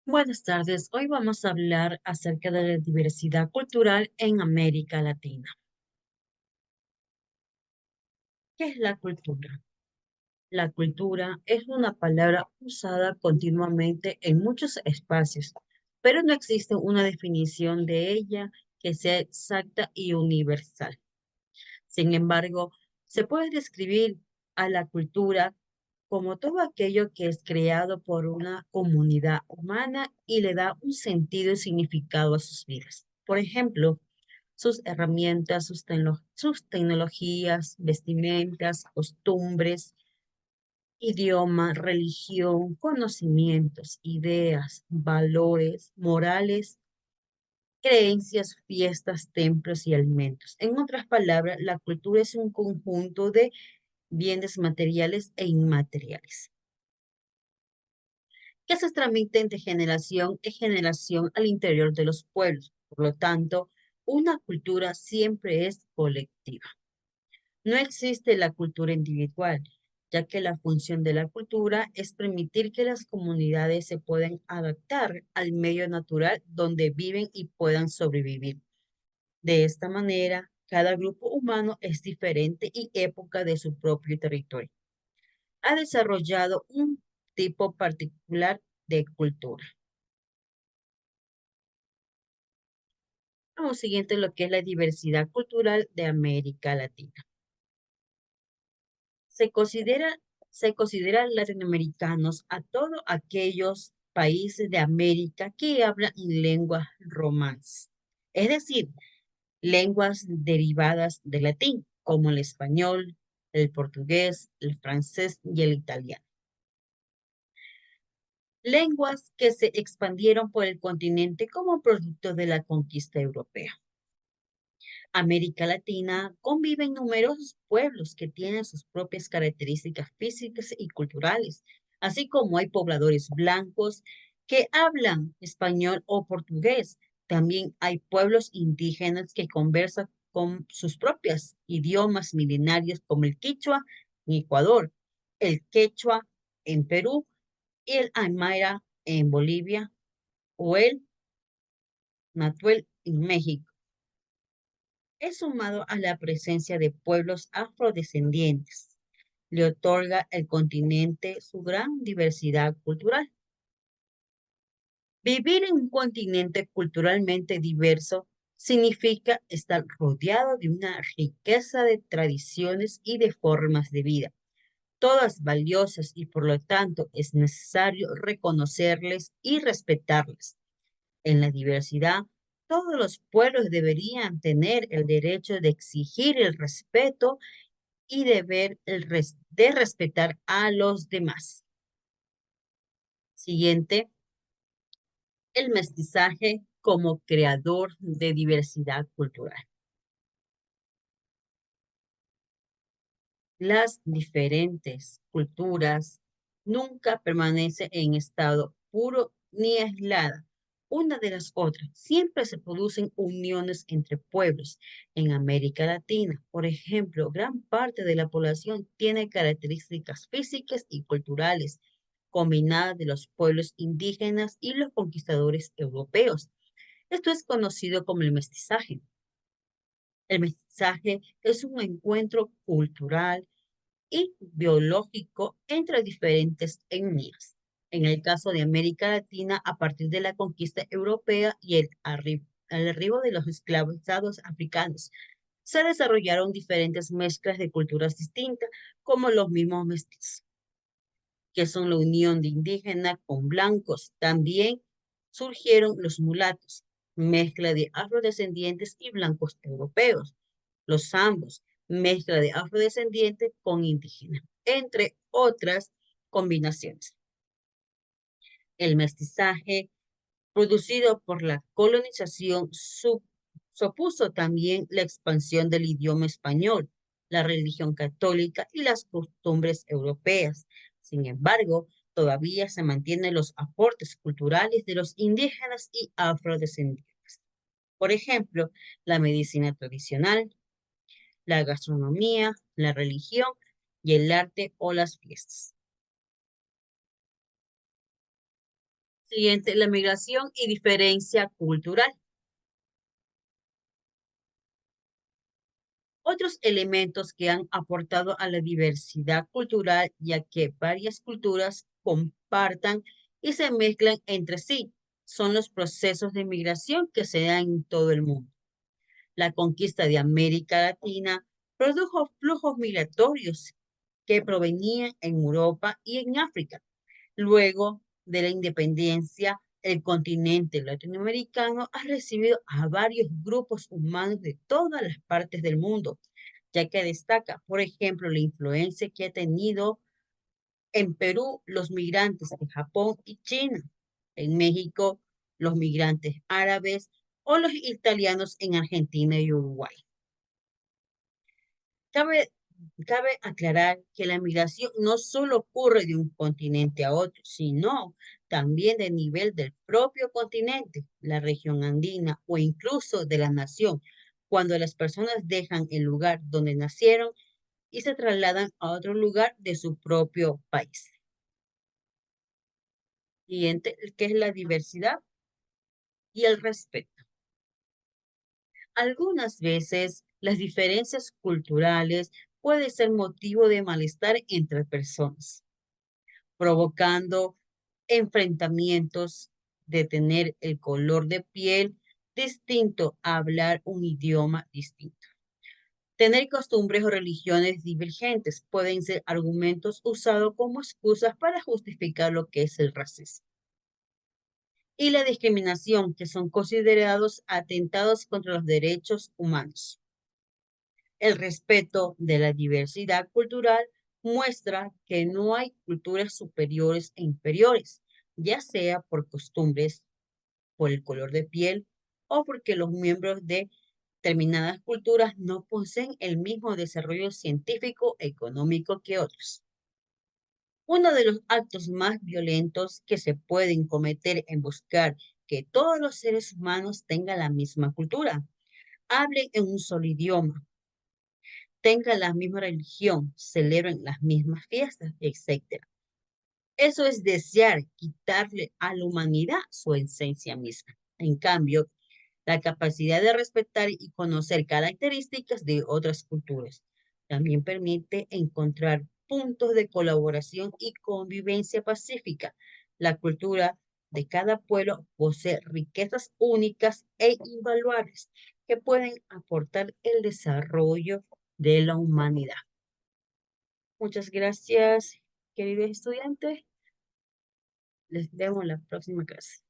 Buenas tardes. Hoy vamos a hablar acerca de la diversidad cultural en América Latina. ¿Qué es la cultura? La cultura es una palabra usada continuamente en muchos espacios, pero no existe una definición de ella que sea exacta y universal. Sin embargo, se puede describir a la cultura como todo aquello que es creado por una comunidad humana y le da un sentido y significado a sus vidas. Por ejemplo, sus herramientas, sus tecnologías, vestimentas, costumbres, idioma, religión, conocimientos, ideas, valores, morales, creencias, fiestas, templos y alimentos. En otras palabras, la cultura es un conjunto de bienes materiales e inmateriales que se transmiten de generación en generación al interior de los pueblos. Por lo tanto, una cultura siempre es colectiva. No existe la cultura individual, ya que la función de la cultura es permitir que las comunidades se puedan adaptar al medio natural donde viven y puedan sobrevivir. De esta manera, cada grupo humano es diferente y época de su propio territorio. Ha desarrollado un tipo particular de cultura. Vamos siguiente lo que es la diversidad cultural de América Latina. Se considera, se consideran latinoamericanos a todos aquellos países de América que hablan lenguas romances, es decir, lenguas derivadas del latín, como el español, el portugués, el francés y el italiano. Lenguas que se expandieron por el continente como producto de la conquista europea. América Latina conviven numerosos pueblos que tienen sus propias características físicas y culturales, así como hay pobladores blancos que hablan español o portugués. También hay pueblos indígenas que conversan con sus propios idiomas milenarios como el quichua en Ecuador, el quechua en Perú y el aymara en Bolivia o el natuel en México. Es sumado a la presencia de pueblos afrodescendientes. Le otorga al continente su gran diversidad cultural. Vivir en un continente culturalmente diverso significa estar rodeado de una riqueza de tradiciones y de formas de vida, todas valiosas y por lo tanto es necesario reconocerles y respetarles. En la diversidad, todos los pueblos deberían tener el derecho de exigir el respeto y de respetar a los demás. Siguiente, el mestizaje como creador de diversidad cultural. Las diferentes culturas nunca permanecen en estado puro ni aislada una de las otras. Siempre se producen uniones entre pueblos. En América Latina, por ejemplo, gran parte de la población tiene características físicas y culturales combinadas de los pueblos indígenas y los conquistadores europeos. Esto es conocido como el mestizaje. El mestizaje es un encuentro cultural y biológico entre diferentes etnias. En el caso de América Latina, a partir de la conquista europea y el arribo de los esclavizados africanos, se desarrollaron diferentes mezclas de culturas distintas, como los mismos mestizos, que son la unión de indígenas con blancos. También surgieron los mulatos, mezcla de afrodescendientes y blancos europeos. Los zambos, mezcla de afrodescendientes con indígenas, entre otras combinaciones. El mestizaje producido por la colonización supuso también la expansión del idioma español, la religión católica y las costumbres europeas. Sin embargo, todavía se mantienen los aportes culturales de los indígenas y afrodescendientes. Por ejemplo, la medicina tradicional, la gastronomía, la religión y el arte o las fiestas. Siguiente, la migración y diferencia cultural. Otros elementos que han aportado a la diversidad cultural, ya que varias culturas compartan y se mezclan entre sí, son los procesos de migración que se dan en todo el mundo. La conquista de América Latina produjo flujos migratorios que provenían en Europa y en África. Luego de la independencia, el continente latinoamericano ha recibido a varios grupos humanos de todas las partes del mundo, ya que destaca, por ejemplo, la influencia que ha tenido en Perú los migrantes de Japón y China, en México los migrantes árabes o los italianos en Argentina y Uruguay. Cabe, cabe aclarar que la migración no solo ocurre de un continente a otro, sino también de nivel del propio continente, la región andina o incluso de la nación, cuando las personas dejan el lugar donde nacieron y se trasladan a otro lugar de su propio país. Siguiente, que es la diversidad y el respeto. Algunas veces las diferencias culturales pueden ser motivo de malestar entre personas, provocando enfrentamientos de tener el color de piel distinto a hablar un idioma distinto. Tener costumbres o religiones divergentes pueden ser argumentos usados como excusas para justificar lo que es el racismo. Y la discriminación, que son considerados atentados contra los derechos humanos. El respeto de la diversidad cultural muestra que no hay culturas superiores e inferiores, ya sea por costumbres, por el color de piel o porque los miembros de determinadas culturas no poseen el mismo desarrollo científico económico que otros. Uno de los actos más violentos que se pueden cometer en buscar que todos los seres humanos tengan la misma cultura, hablen en un solo idioma, tengan la misma religión, celebren las mismas fiestas, etc. Eso es desear quitarle a la humanidad su esencia misma. En cambio, la capacidad de respetar y conocer características de otras culturas también permite encontrar puntos de colaboración y convivencia pacífica. La cultura de cada pueblo posee riquezas únicas e invaluables que pueden aportar el desarrollo de la humanidad. Muchas gracias, queridos estudiantes. Les vemos en la próxima clase.